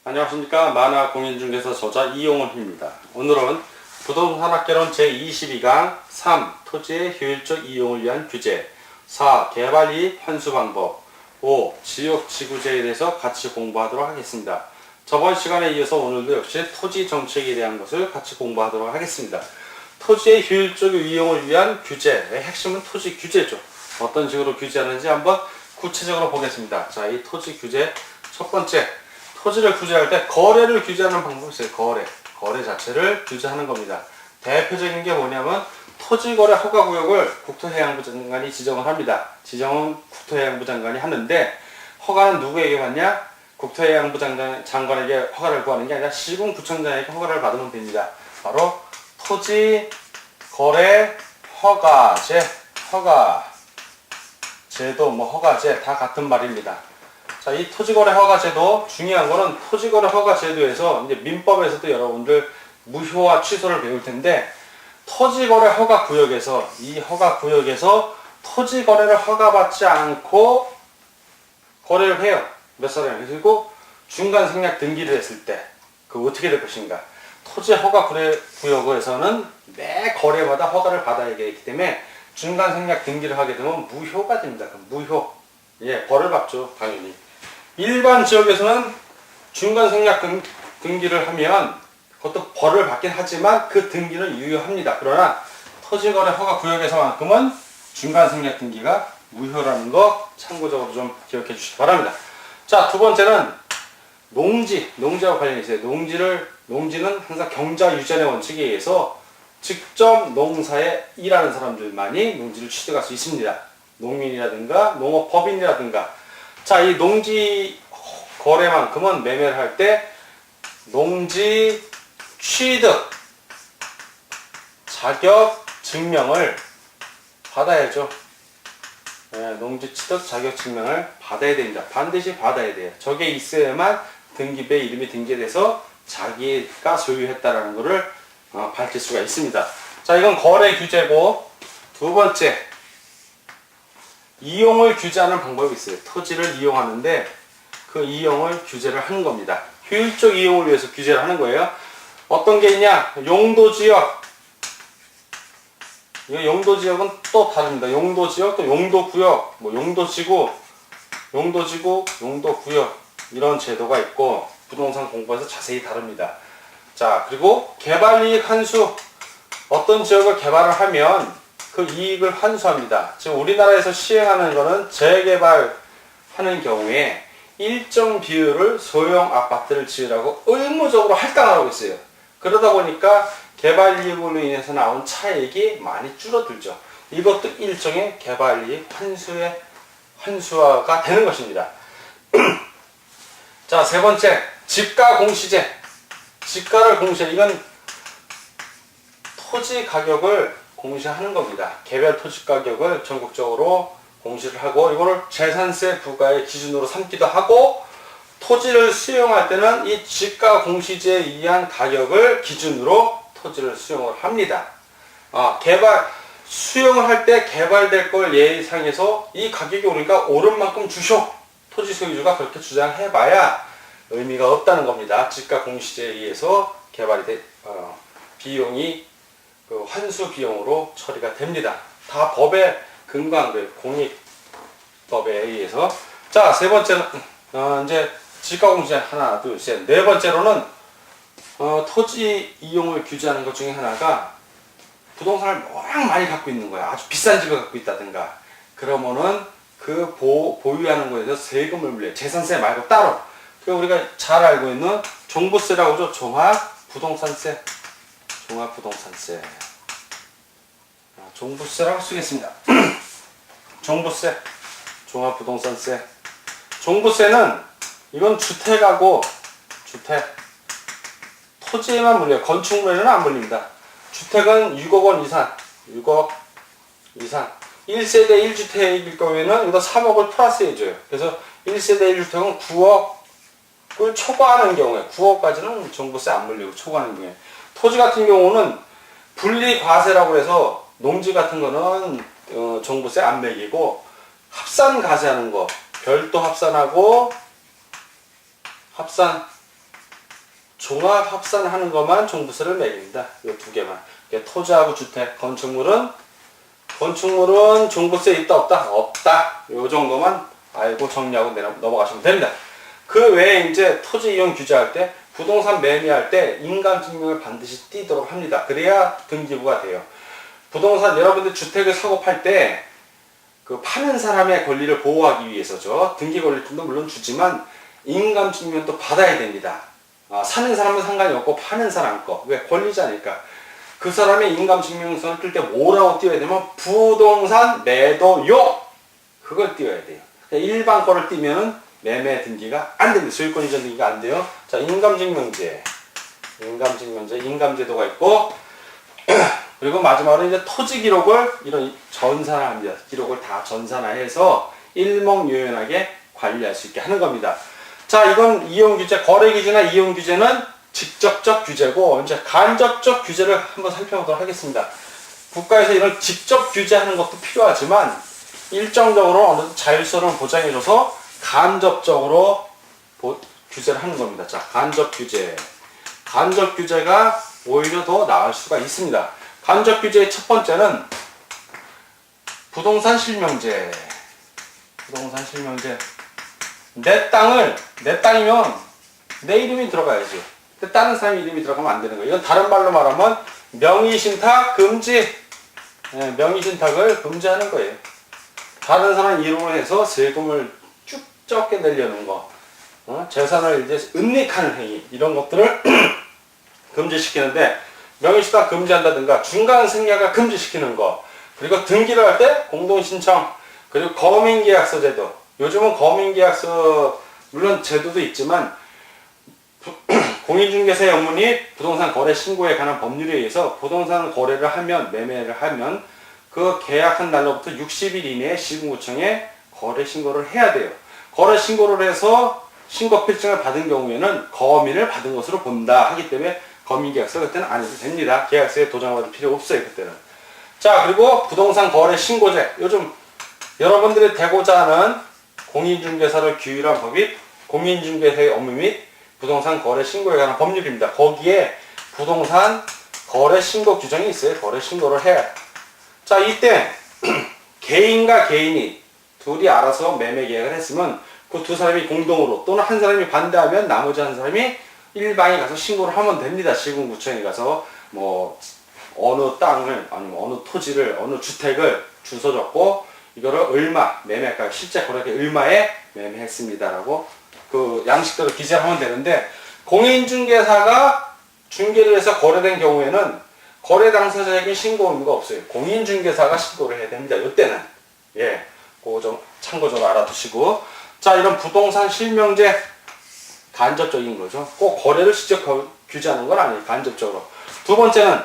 안녕하십니까. 만화공인중개사 저자 이용훈입니다. 오늘은 부동산학개론 제22강 3. 토지의 효율적 이용을 위한 규제 4. 개발이익 환수방법 5. 지역지구제에 대해서 같이 공부하도록 하겠습니다. 저번 시간에 이어서 오늘도 역시 토지정책에 대한 것을 같이 공부하도록 하겠습니다. 토지의 효율적 이용을 위한 규제의 핵심은 토지 규제죠. 어떤 식으로 규제하는지 한번 구체적으로 보겠습니다. 자, 이 토지 규제 첫 번째, 토지를 규제할 때 거래를 규제하는 방법이 있어요. 거래 자체를 규제하는 겁니다. 대표적인 게 뭐냐면 토지거래 허가구역을 국토해양부 장관이 지정을 합니다. 지정은 국토해양부 장관이 하는데 허가는 누구에게 받냐? 국토해양부 장관에게 허가를 구하는 게 아니라 시군구청장에게 허가를 받으면 됩니다. 바로 토지거래 허가제, 제도, 허가제 다 같은 말입니다. 자, 이 토지거래 허가제도 중요한 거는 토지거래 허가제도에서 이제 민법에서도 여러분들 무효와 취소를 배울 텐데 토지거래 허가구역에서 이 허가구역에서 토지거래를 허가받지 않고 거래를 해요. 몇 사람이. 그리고 중간 생략 등기를 했을 때 그 어떻게 될 것인가. 토지 허가구역에서는 매 거래마다 허가를 받아야 되기 때문에 중간 생략 등기를 하게 되면 무효가 됩니다. 무효. 예, 벌을 받죠, 당연히. 일반 지역에서는 중간 생략 등기를 하면 그것도 벌을 받긴 하지만 그 등기는 유효합니다. 그러나 토지거래 허가구역에서만큼은 중간 생략 등기가 무효라는 거 참고적으로 좀 기억해 주시기 바랍니다. 자, 두 번째는 농지하고 관련이 있어요. 농지는 항상 경자 유전의 원칙에 의해서 직접 농사에 일하는 사람들만이 농지를 취득할 수 있습니다. 농민이라든가 농업법인이라든가. 자, 이 농지 거래만큼은 매매를 할 때 농지 취득 자격 증명을 받아야죠. 네, 농지 취득 자격 증명을 받아야 됩니다. 반드시 받아야 돼요. 저게 있어야만 등기부에 이름이 등재돼서 자기가 소유했다라는 것을 밝힐 수가 있습니다. 자, 이건 거래 규제고, 두 번째, 이용을 규제하는 방법이 있어요. 토지를 이용하는데 그 이용을 규제를 하는 겁니다. 효율적 이용을 위해서 규제를 하는 거예요. 어떤 게 있냐? 용도지역. 이 용도지역은 또 다릅니다. 용도지역, 또 용도구역, 용도지구, 용도구역 이런 제도가 있고 부동산 공부에서 자세히 다릅니다. 자, 그리고 개발이익 환수. 어떤 지역을 개발을 하면 그 이익을 환수합니다. 지금 우리나라에서 시행하는 거는 재개발하는 경우에 일정 비율을 소형 아파트를 지으라고 의무적으로 할당하고 있어요. 그러다 보니까 개발이익으로 인해서 나온 차익이 많이 줄어들죠. 이것도 일종의 개발이익 환수화가 되는 것입니다. 자, 세 번째, 집가 공시제. 집가를 공시해. 이건 토지 가격을 공시하는 겁니다. 개별 토지 가격을 전국적으로 공시를 하고 이거를 재산세 부과의 기준으로 삼기도 하고 토지를 수용할 때는 이 집가 공시제에 의한 가격을 기준으로 토지를 수용을 합니다. 수용을 할 때 개발될 걸 예상해서 이 가격이 오르니까 오른 만큼 주쇼. 토지 소유주가 그렇게 주장해봐야 의미가 없다는 겁니다. 집가 공시제에 의해서 개발이 비용이 환수 비용으로 처리가 됩니다. 다 법에 근거한 거예요. 공익법에 의해서. 자, 세 번째는 이제 집가공시제 하나, 둘, 셋. 네 번째로는 토지 이용을 규제하는 것 중에 하나가 부동산을 워낙 많이 갖고 있는 거야. 아주 비싼 집을 갖고 있다든가. 그러면은 그 보유하는 거에서 세금을 물려요. 재산세 말고 따로. 그 우리가 잘 알고 있는 종부세라고 하죠. 종합부동산세. 종부세라고 쓰겠습니다. 종부세, 종합부동산세. 종부세는 이건 주택하고 토지에만 물려요. 건축물에는 안 물립니다. 주택은 6억 원 이상, 1세대 1주택일 경우에는 여기다 3억을 플러스 해줘요. 그래서 1세대 1주택은 9억을 초과하는 경우에 9억까지는 종부세 안 물리고 초과하는 경우에 토지 같은 경우는 분리과세라고 해서 농지 같은 거는 종부세 안 매기고 합산과세하는 거 별도 합산하고 합산 종합 합산하는 것만 종부세를 매깁니다. 이 두 개만. 토지하고 주택, 건축물은 종부세 있다 없다? 없다. 요 정도만 알고 정리하고 넘어가시면 됩니다. 그 외에 이제 토지 이용 규제할 때, 부동산 매매할 때 인감증명을 반드시 띄도록 합니다. 그래야 등기부가 돼요. 부동산 여러분들 주택을 사고 팔 때 그 파는 사람의 권리를 보호하기 위해서죠. 등기 권리금도 물론 주지만 인감증명도 받아야 됩니다. 사는 사람은 상관이 없고 파는 사람 거. 왜? 권리자니까. 그 사람의 인감증명서를 뜰 때 뭐라고 띄워야 되면 부동산 매도용! 그걸 띄워야 돼요. 일반 거를 띄면은 매매 등기가 안 됩니다. 소유권 이전 등기가 안 돼요. 자, 인감증명제, 인감제도가 있고, 그리고 마지막으로 이제 토지 기록을 이런 전산화 합니다. 기록을 다 전산화해서 일목요연하게 관리할 수 있게 하는 겁니다. 자, 이건 이용 규제, 거래 규제나 이용 규제는 직접적 규제고, 이제 간접적 규제를 한번 살펴보도록 하겠습니다. 국가에서 이런 직접 규제하는 것도 필요하지만 일정적으로 어느 자율성을 보장해줘서 간접적으로 규제를 하는 겁니다. 자, 간접 규제. 간접 규제가 오히려 더 나을 수가 있습니다. 간접 규제의 첫 번째는 부동산 실명제. 내 땅이면 내 이름이 들어가야지. 근데 다른 사람 이름이 들어가면 안 되는 거예요. 이건 다른 말로 말하면 명의신탁 금지. 네, 명의신탁을 금지하는 거예요. 다른 사람 이름으로 해서 세금을 쭉 적게 내려는 거. 재산을 이제 은닉하는 행위. 이런 것들을 금지시키는데, 명의신탁 금지한다든가 중간 승낙을 금지시키는 거, 그리고 등기를 할 때 공동신청, 그리고 거민계약서 제도. 요즘은 거민계약서 물론 제도도 있지만 공인중개사 업무니 부동산 거래 신고에 관한 법률에 의해서 부동산 거래를 하면, 매매를 하면 그 계약한 날로부터 60일 이내에 시군구청에 거래 신고를 해야 돼요. 거래 신고를 해서 신고 필증을 받은 경우에는 거민을 받은 것으로 본다 하기 때문에 거민계약서 그때는 안 해도 됩니다. 계약서에 도장받을 필요 없어요, 그때는. 자, 그리고 부동산 거래 신고제. 요즘 여러분들이 되고자 하는 공인중개사를 규율한 법이 공인중개사의 업무 및 부동산 거래 신고에 관한 법률입니다. 거기에 부동산 거래 신고 규정이 있어요. 거래 신고를 해야. 자, 이때 개인과 개인이 둘이 알아서 매매 계약을 했으면 그 두 사람이 공동으로, 또는 한 사람이 반대하면 나머지 한 사람이 일방에 가서 신고를 하면 됩니다. 시군구청에 가서 뭐 어느 땅을, 아니면 어느 토지를, 어느 주택을 주소 적고 이거를 얼마 매매가, 실제 거래가 얼마에 매매했습니다라고 그 양식대로 기재하면 되는데, 공인중개사가 중개를 해서 거래된 경우에는 거래 당사자에게 신고 의무가 없어요. 공인중개사가 신고를 해야 됩니다. 이때는. 예, 그거 좀 참고적으로 알아두시고. 자, 이런 부동산 실명제 간접적인 거죠. 꼭 거래를 직접 규제하는 건 아니에요. 간접적으로. 두 번째는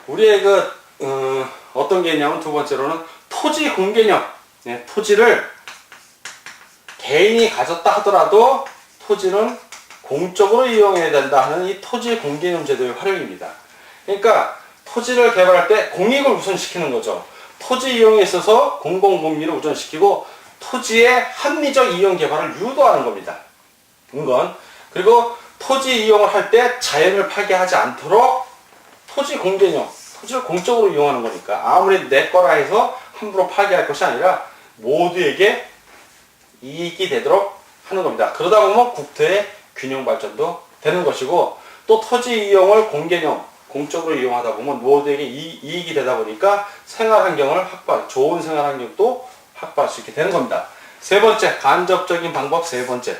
우리의 어떤 게 있냐면, 두 번째로는 토지 공개념. 네, 토지를 개인이 가졌다 하더라도 토지는 공적으로 이용해야 된다 하는 이 토지 공개념 제도의 활용입니다. 그러니까 토지를 개발할 때 공익을 우선시키는 거죠. 토지 이용에 있어서 공공복리를 우선시키고 토지의 합리적 이용 개발을 유도하는 겁니다. 이건. 그리고 토지 이용을 할 때 자연을 파괴하지 않도록 토지 공개념, 토지를 공적으로 이용하는 거니까 아무리 내 거라 해서 함부로 파괴할 것이 아니라 모두에게 이익이 되도록 하는 겁니다. 그러다 보면 국토의 균형 발전도 되는 것이고, 또 토지 이용을 공개념, 공적으로 이용하다 보면 모두에게 이익이 되다 보니까 좋은 생활 환경도 확보할 수 있게 되는 겁니다. 세 번째, 간접적인 방법 세 번째.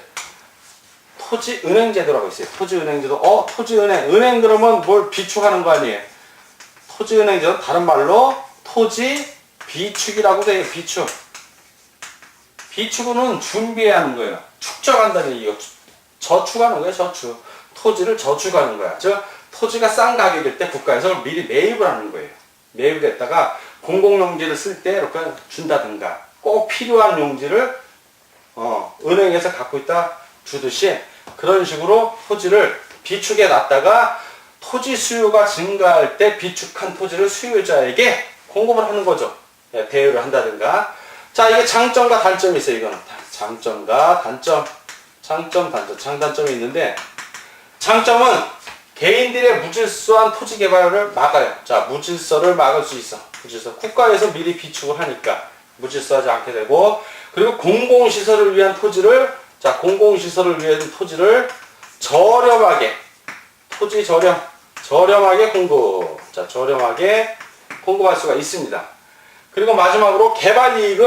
토지은행제도라고 있어요. 토지은행제도. 토지은행 그러면 뭘 비축하는 거 아니에요? 토지은행제도 다른 말로 토지 비축이라고 돼요. 비축. 비축은 준비해야 하는 거예요. 축적한다는 얘기가. 저축하는 거예요. 저축. 토지를 저축하는 거야. 즉 토지가 싼 가격일 때 국가에서 미리 매입을 하는 거예요. 매입을 했다가 공공용지를 쓸 때 이렇게 준다든가, 꼭 필요한 용지를 은행에서 갖고 있다 주듯이 그런 식으로 토지를 비축해 놨다가 토지 수요가 증가할 때 비축한 토지를 수요자에게 공급을 하는 거죠. 대여를 한다든가. 자, 이게 장점과 단점이 있어요. 이거는 장점과 단점, 장단점이 있는데, 장점은 개인들의 무질서한 토지 개발을 막아요. 자, 무질서를 막을 수 있어. 무질서. 국가에서 미리 비축을 하니까 무질서하지 않게 되고, 그리고 공공시설을 위한 토지를, 자, 공공시설을 위한 토지를 저렴하게, 토지 저렴하게 공급. 자, 저렴하게 공급할 수가 있습니다. 그리고 마지막으로 개발이익이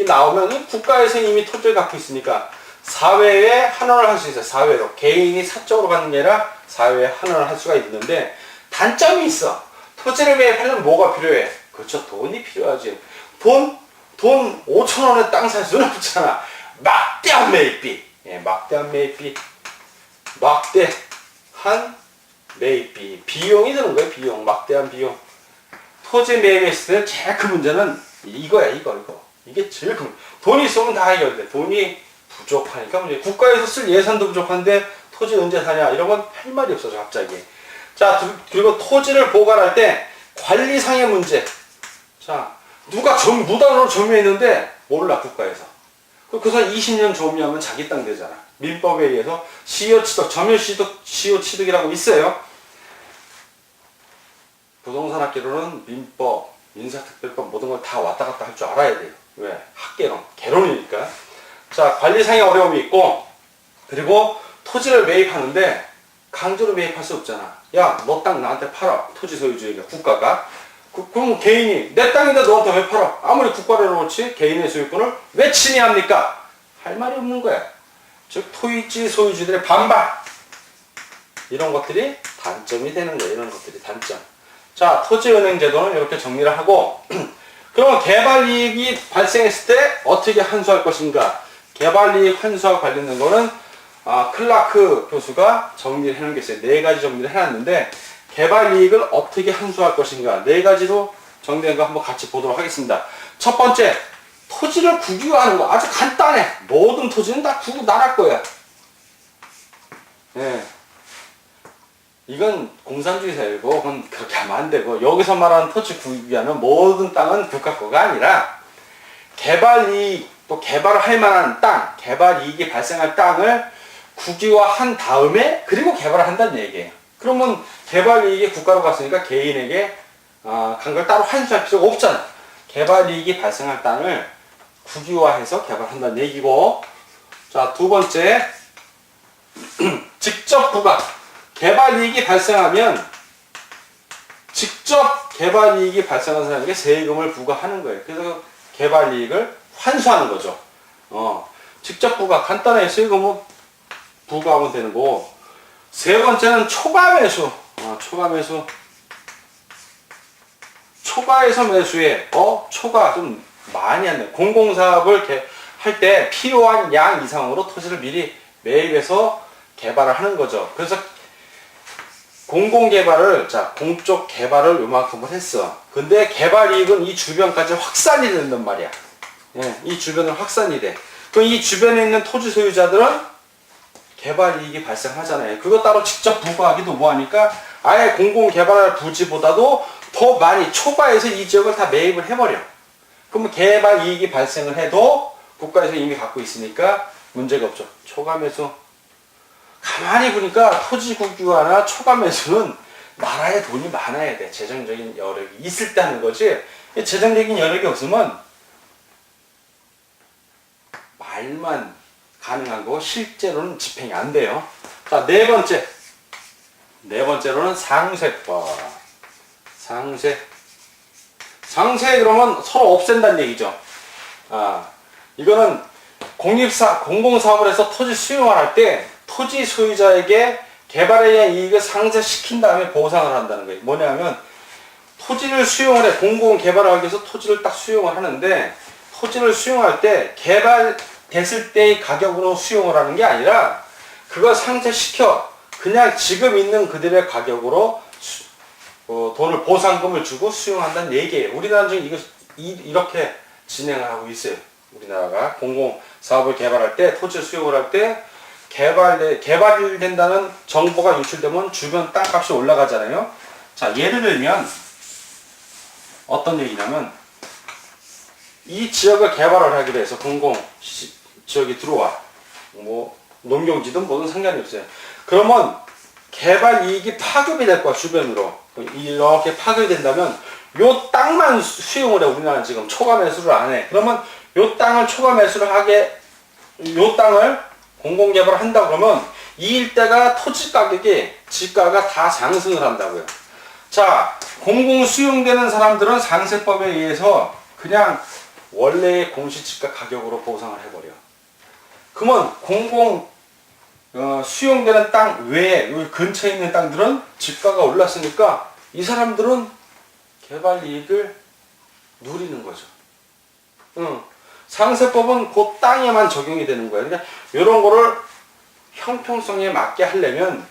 나오면 국가에서 이미 토지를 갖고 있으니까 사회에 환원을 할 수 있어요. 사회로. 개인이 사적으로 갖는 게 아니라 사회에 환원을 할 수가 있는데 단점이 있어. 토지를 매입하려면 뭐가 필요해? 그렇죠. 돈이 필요하지. 돈 5,000원에 땅 살 수는 없잖아. 막대한 매입비. 예, 막대한 매입비. 막대한 매입비. 비용이 드는 거예요. 비용. 막대한 비용. 토지 매입했을 때 제일 큰 문제는 이거야. 이거. 이게 제일 큰 문제. 돈이 있으면 다 해결돼. 돈이 부족하니까 문제. 국가에서 쓸 예산도 부족한데 토지 언제 사냐? 이런 건 할 말이 없어져 갑자기. 자, 그리고 토지를 보관할 때 관리상의 문제. 자, 누가 무단으로 점유했는데 몰라 국가에서. 그 사람 20년 점유하면 자기 땅 되잖아. 민법에 의해서 시효취득, 점유시효취득이라고 있어요. 부동산 학개론은 민법, 민사특별법 모든 걸 다 왔다 갔다 할 줄 알아야 돼요. 왜? 학개론, 개론이니까. 자, 관리상의 어려움이 있고, 그리고 토지를 매입하는데 강제로 매입할 수 없잖아. 야, 너 땅 나한테 팔아. 토지 소유주에게 국가가. 그럼 개인이 내 땅인데 너한테 왜 팔아? 아무리 국가를 놓지 개인의 소유권을 왜 침해합니까? 할 말이 없는 거야. 즉 토지 소유주들의 반발. 이런 것들이 단점이 되는 거예요. 이런 것들이 단점. 자, 토지은행제도는 이렇게 정리를 하고 그러면 개발이익이 발생했을 때 어떻게 환수할 것인가? 개발이익 환수와 관련된 거는 클라크 교수가 정리를 해놓은 게 있어요. 4가지 정리를 해놨는데 개발이익을 어떻게 환수할 것인가 4가지로 정리된 거 한번 같이 보도록 하겠습니다. 첫 번째, 토지를 국유화하는 거 아주 간단해. 모든 토지는 다 나라 거야. 예. 이건 공산주의 사회고 그건 그렇게 하면 안 되고 여기서 말하는 토지 국유화는 모든 땅은 국가 거가 아니라 개발이익 또 개발을 할 만한 땅, 개발이익이 발생할 땅을 국유화한 다음에 그리고 개발을 한다는 얘기예요. 그러면 개발이익이 국가로 갔으니까 개인에게 간 걸 따로 환수할 필요가 없잖아. 개발이익이 발생할 땅을 국유화해서 개발한다는 얘기고, 자, 두 번째 직접 부과. 개발이익이 발생하면 직접 개발이익이 발생한 사람에게 세금을 부과하는 거예요. 그래서 개발이익을 환수하는 거죠. 직접 부과 간단하게 세금을 부과하면 되는 거고, 세 번째는 초과매수. 초과해서 매수해. 초과 좀 많이 안 돼. 공공사업을 할 때 필요한 양 이상으로 토지를 미리 매입해서 개발을 하는 거죠. 그래서 공공개발을, 자, 공적 개발을 요만큼을 했어. 근데 개발이익은 이 주변까지 확산이 된단 말이야. 예, 이 주변을 확산이 돼. 그럼 이 주변에 있는 토지 소유자들은 개발이익이 발생하잖아요. 그거 따로 직접 부과하기도 뭐하니까 아예 공공개발할 부지보다도 더 많이 초과해서 이 지역을 다 매입을 해버려. 그러면 개발이익이 발생을 해도 국가에서 이미 갖고 있으니까 문제가 없죠. 초과매수. 가만히 보니까 토지 국유화나 초과매수는 나라에 돈이 많아야 돼. 재정적인 여력이 있을 때 하는 거지. 재정적인 여력이 없으면 말만 가능한 거 실제로는 집행이 안 돼요. 자, 네 번째로는 상세법. 상세 그러면 서로 없앤다는 얘기죠. 이거는 공공사업을 해서 토지 수용을 할 때 토지 소유자에게 개발에 의한 이익을 상쇄시킨 다음에 보상을 한다는 거예요. 뭐냐면 토지를 수용을 해. 공공개발을 하기 위해서 토지를 딱 수용을 하는데 토지를 수용할 때 개발됐을 때의 가격으로 수용을 하는 게 아니라 그걸 상쇄시켜 그냥 지금 있는 그들의 가격으로 돈을 보상금을 주고 수용한다는 얘기예요. 우리나라는 지금 이렇게 진행을 하고 있어요. 우리나라가 공공사업을 개발할 때 토지 수용을 할 때 개발된다는 정보가 유출되면 주변 땅값이 올라가잖아요. 자, 예를 들면 어떤 얘기냐면 이 지역을 개발을 하기로 해서 공공 지역이 들어와. 뭐 농경지든 뭐든 상관이 없어요. 그러면 개발 이익이 파급이 될 거야, 주변으로. 이렇게 파급이 된다면 요 땅만 수용을 해. 우리나라는 지금 초과 매수를 안 해. 그러면 요 땅을 초과 매수를 하게, 요 땅을 공공개발을 한다 그러면 이 일대가 토지 가격이, 지가가 다 상승을 한다고요. 자, 공공 수용되는 사람들은 상세법에 의해서 그냥 원래의 공시지가 가격으로 보상을 해버려. 그러면 공공 수용되는 땅 외에 여기 근처에 있는 땅들은 지가가 올랐으니까 이 사람들은 개발 이익을 누리는 거죠. 상세법은 그 땅에만 적용이 되는 거예요. 그러니까 이런 거를 형평성에 맞게 하려면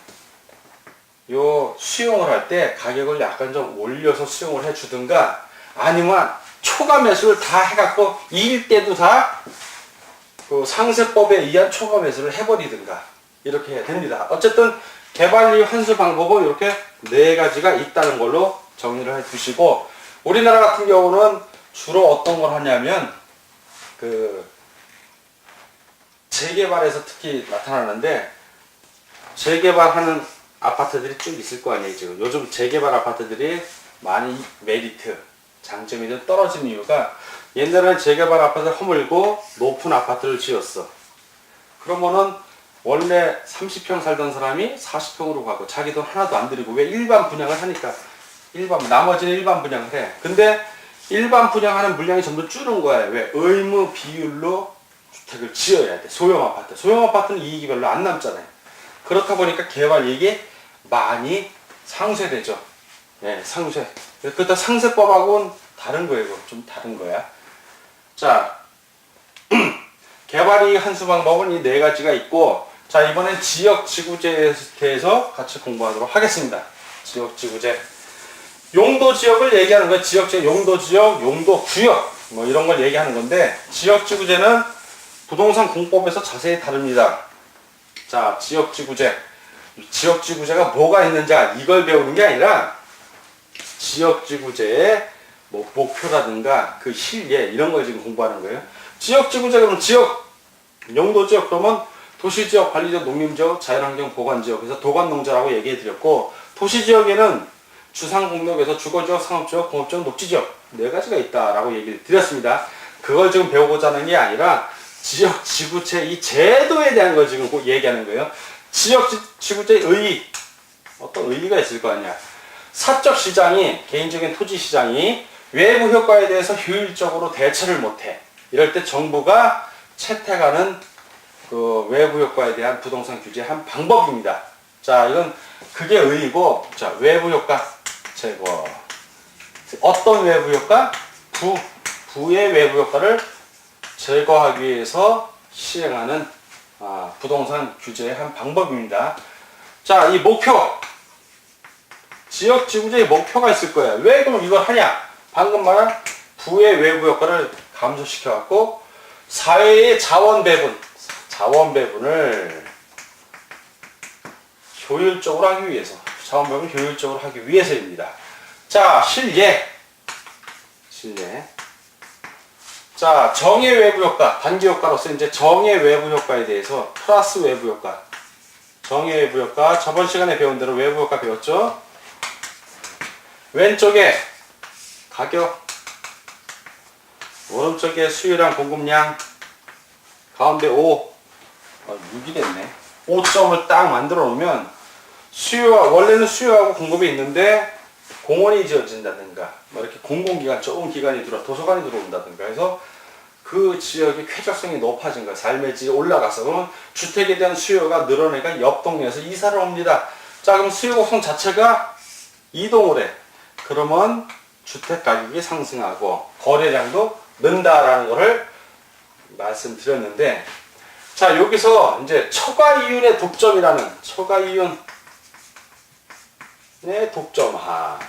요 수용을 할 때 가격을 약간 좀 올려서 수용을 해 주든가, 아니면 초과 매수를 다 해갖고 이 일대도 다 그 상세법에 의한 초과 매수를 해버리든가 이렇게 해야 됩니다. 어쨌든 개발이익 환수 방법은 이렇게 네 가지가 있다는 걸로 정리를 해 두시고, 우리나라 같은 경우는 주로 어떤 걸 하냐면 그 재개발에서 특히 나타나는데, 재개발하는 아파트들이 쭉 있을 거 아니에요. 지금 요즘 재개발 아파트들이 많이 메리트, 장점이 좀 떨어진 이유가, 옛날에는 재개발 아파트를 허물고 높은 아파트를 지었어. 그러면은 원래 30평 살던 사람이 40평으로 가고 자기 돈 하나도 안 들이고, 왜? 일반 분양을 하니까. 나머지는 일반 분양을 해. 근데 일반 분양하는 물량이 점점 줄은 거야. 왜? 의무 비율로 주택을 지어야 돼. 소형 아파트. 소형 아파트는 이익이 별로 안 남잖아요. 그렇다 보니까 개발 이익이 많이 상쇄되죠. 네, 상쇄. 그렇다 상세법하고는 다른 거예요. 좀 다른 거야. 자, 개발 이익 환수 방법은 이 네 가지가 있고, 자, 이번엔 지역 지구제에 대해서 같이 공부하도록 하겠습니다. 지역 지구제. 용도 지역을 얘기하는 거예요. 지역제, 용도 지역, 용도 구역, 뭐 이런 걸 얘기하는 건데, 지역 지구제는 부동산 공법에서 자세히 다릅니다. 자, 지역 지구제. 지역 지구제가 뭐가 있는지 이걸 배우는 게 아니라, 지역 지구제의 뭐 목표라든가 그 실예 이런 걸 지금 공부하는 거예요. 지역 지구제 그러면 지역, 용도 지역 그러면 도시 지역, 관리 지역, 농림 지역, 자연환경 보관 지역, 그래서 도관 농자라고 얘기해 드렸고, 도시 지역에는 주상 공역에서 주거 지역, 상업 지역, 공업 지역, 녹지 지역 네 가지가 있다라고 얘기를 드렸습니다. 그걸 지금 배우고자 하는 게 아니라 지역 지구체 이 제도에 대한 걸 지금 얘기하는 거예요. 지역 지구체의 의의, 어떤 의의가 있을 거 아니야. 사적 시장이, 개인적인 토지 시장이 외부 효과에 대해서 효율적으로 대처를 못해. 이럴 때 정부가 채택하는 그 외부 효과에 대한 부동산 규제 한 방법입니다. 자, 이건 그게 의의고, 자, 외부 효과 제거. 어떤 외부 효과? 부의 외부 효과를 제거하기 위해서 시행하는 부동산 규제의 한 방법입니다. 자, 이 목표. 지역 지구제의 목표가 있을 거예요. 왜 그럼 이걸 하냐? 방금 말한 부의 외부 효과를 감소시켜 갖고 사회의 자원 배분을 효율적으로 하기 위해서, 자원 배분을 효율적으로 하기 위해서입니다. 자, 실예. 자, 정의 외부 효과, 단기 효과로서 이제 정의 외부 효과에 대해서 플러스 외부 효과. 정의 외부 효과, 저번 시간에 배운 대로 외부 효과 배웠죠? 왼쪽에 가격, 오른쪽에 수요랑 공급량, 가운데 6이 됐네. 5점을 딱 만들어 놓으면 원래는 수요하고 공급이 있는데 공원이 지어진다든가, 뭐 이렇게 공공기관, 좋은 기관이 도서관이 들어온다든가 해서 그 지역의 쾌적성이 높아진 거야. 삶의 질이 올라가서. 그러면 주택에 대한 수요가 늘어나니까 옆 동네에서 이사를 옵니다. 자, 그럼 수요 곡선 자체가 이동을 해. 그러면 주택 가격이 상승하고 거래량도 는다라는 것을 말씀드렸는데, 자, 여기서 이제 초과이윤의 독점이라는, 초과이윤의 독점화,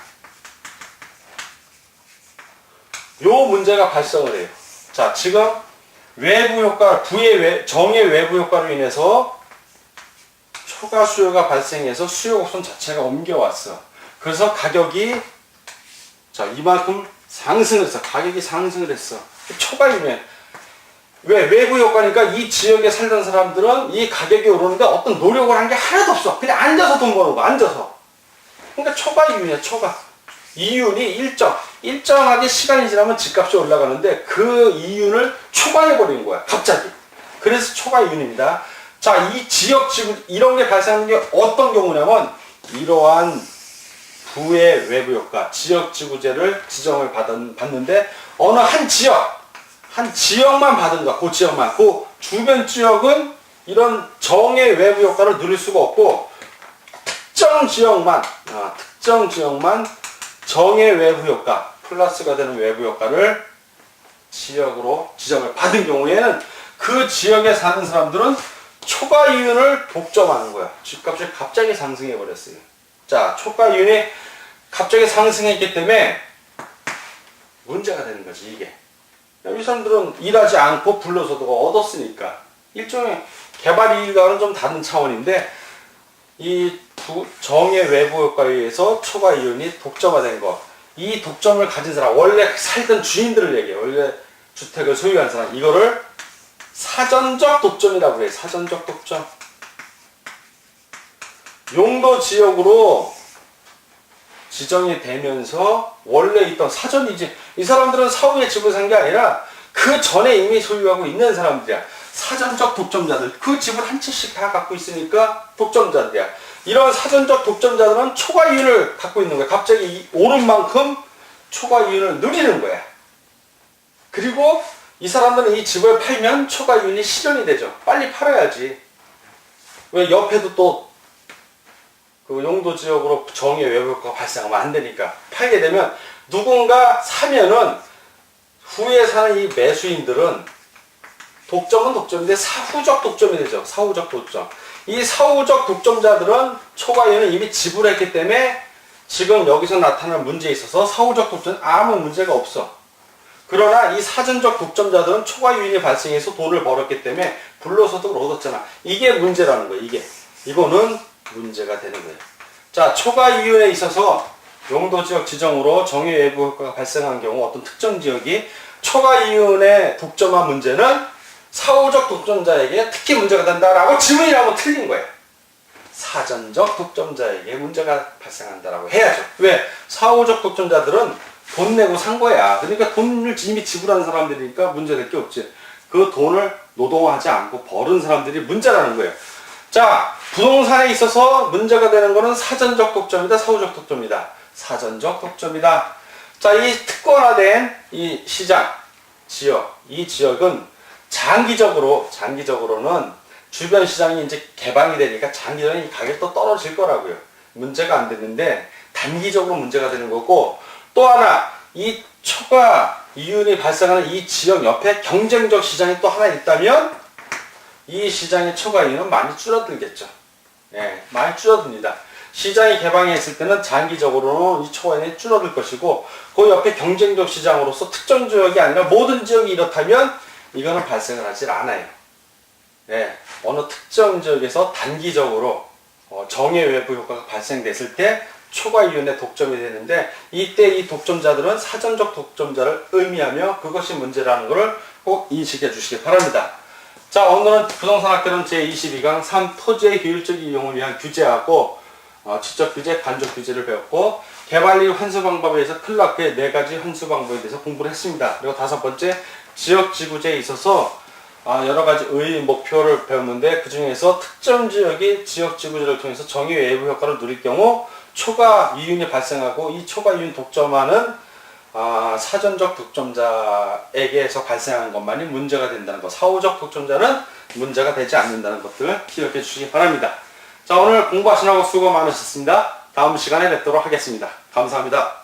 요 문제가 발생을 해요. 자, 지금 외부 효과, 정의 외부 효과로 인해서 초과 수요가 발생해서 수요 곡선 자체가 옮겨왔어. 그래서 가격이, 자, 이만큼 상승을 했어. 가격이 상승을 했어. 초과이면 왜? 외부 효과니까 이 지역에 살던 사람들은 이 가격이 오르는데 어떤 노력을 한 게 하나도 없어. 그냥 앉아서 돈 버는 거, 앉아서. 그러니까 초과 이윤이야, 초과. 이윤이 일정하게 시간이 지나면 집값이 올라가는데 그 이윤을 초과해버린 거야, 갑자기. 그래서 초과 이윤입니다. 자, 이 지역 지구, 이런 게 발생하는 게 어떤 경우냐면, 이러한 부의 외부 효과, 지역 지구제를 지정을 받는데, 어느 한 지역만 받은 거야, 그 지역만. 그 주변 지역은 이런 정의 외부 효과를 누릴 수가 없고, 특정 지역만 정의 외부 효과, 플러스가 되는 외부 효과를 지역으로 지정을 받은 경우에는 그 지역에 사는 사람들은 초과 이윤을 독점하는 거야. 집값이 갑자기 상승해 버렸어요. 자, 초과 이윤이 갑자기 상승했기 때문에 문제가 되는 거지, 이게. 이 사람들은 일하지 않고 불로소득을 얻었으니까. 일종의 개발 이익과는 좀 다른 차원인데, 이 정의 외부 효과에 의해서 초과 이윤이 독점화된 거. 이 독점을 가진 사람, 원래 살던 주인들을 얘기해. 원래 주택을 소유한 사람. 이거를 사전적 독점이라고 해요. 사전적 독점. 용도 지역으로 지정이 되면서 원래 있던 사전이지. 이 사람들은 사후에 집을 산 게 아니라 그 전에 이미 소유하고 있는 사람들이야. 사전적 독점자들. 그 집을 한 채씩 다 갖고 있으니까 독점자들이야. 이런 사전적 독점자들은 초과 이윤을 갖고 있는 거야. 갑자기 오른 만큼 초과 이윤을 누리는 거야. 그리고 이 사람들은 이 집을 팔면 초과 이윤이 실현이 되죠. 빨리 팔아야지. 왜 옆에도 또 그 용도 지역으로 정의 외부 효과가 발생하면 안 되니까. 팔게 되면 누군가 사면은 후에 사는 이 매수인들은 독점은 독점인데 사후적 독점이 되죠. 사후적 독점. 이 사후적 독점자들은 초과 이윤을 이미 지불했기 때문에 지금 여기서 나타나는 문제에 있어서 사후적 독점은 아무 문제가 없어. 그러나 이 사전적 독점자들은 초과 이윤이 발생해서 돈을 벌었기 때문에 불로소득을 얻었잖아. 이게 문제라는 거예요. 이거는 문제가 되는 거예요. 자, 초과 이윤에 있어서 용도지역 지정으로 정의 외부 효과가 발생한 경우 어떤 특정 지역이 초과 이윤의 독점화 문제는 사후적 독점자에게 특히 문제가 된다라고 지문이라고 틀린 거예요. 사전적 독점자에게 문제가 발생한다라고 해야죠. 왜? 사후적 독점자들은 돈 내고 산 거야. 그러니까 돈을 이미 지불한 사람들이니까 문제될 게 없지. 그 돈을 노동하지 않고 벌은 사람들이 문제라는 거예요. 자, 부동산에 있어서 문제가 되는 거는 사전적 독점이다, 사후적 독점이다. 사전적 독점이다. 자, 이 특권화된 이 시장, 지역, 이 지역은 장기적으로는 주변 시장이 이제 개방이 되니까 장기적으로 이 가격도 떨어질 거라고요. 문제가 안 되는데 단기적으로 문제가 되는 거고, 또 하나 이 초과 이윤이 발생하는 이 지역 옆에 경쟁적 시장이 또 하나 있다면 이 시장의 초과 이윤은 많이 줄어들겠죠. 예, 많이 줄어듭니다. 시장이 개방했을 때는 장기적으로는 이 초과 이윤이 줄어들 것이고, 그 옆에 경쟁적 시장으로서 특정 지역이 아니라 모든 지역이 이렇다면 이거는 발생을 하질 않아요. 예, 어느 특정 지역에서 단기적으로 정의 외부 효과가 발생됐을 때 초과 이윤의 독점이 되는데, 이때 이 독점자들은 사전적 독점자를 의미하며 그것이 문제라는 것을 꼭 인식해 주시기 바랍니다. 자, 오늘은 부동산학개론 제22강 3 토지의 효율적 이용을 위한 규제하고 지적 규제, 간접 규제를 배웠고, 개발리 환수 방법에 대해서 클라크의 4가지 환수 방법에 대해서 공부를 했습니다. 그리고 5번째 지역 지구제에 있어서 여러 가지 의 목표를 배웠는데, 그 중에서 특정 지역이 지역 지구제를 통해서 정의 외부 효과를 누릴 경우 초과 이윤이 발생하고, 이 초과 이윤 독점화는 사전적 독점자에게서 발생하는 것만이 문제가 된다는 것, 사후적 독점자는 문제가 되지 않는다는 것들을 기억해 주시기 바랍니다. 자, 오늘 공부하시느라고 수고 많으셨습니다. 다음 시간에 뵙도록 하겠습니다. 감사합니다.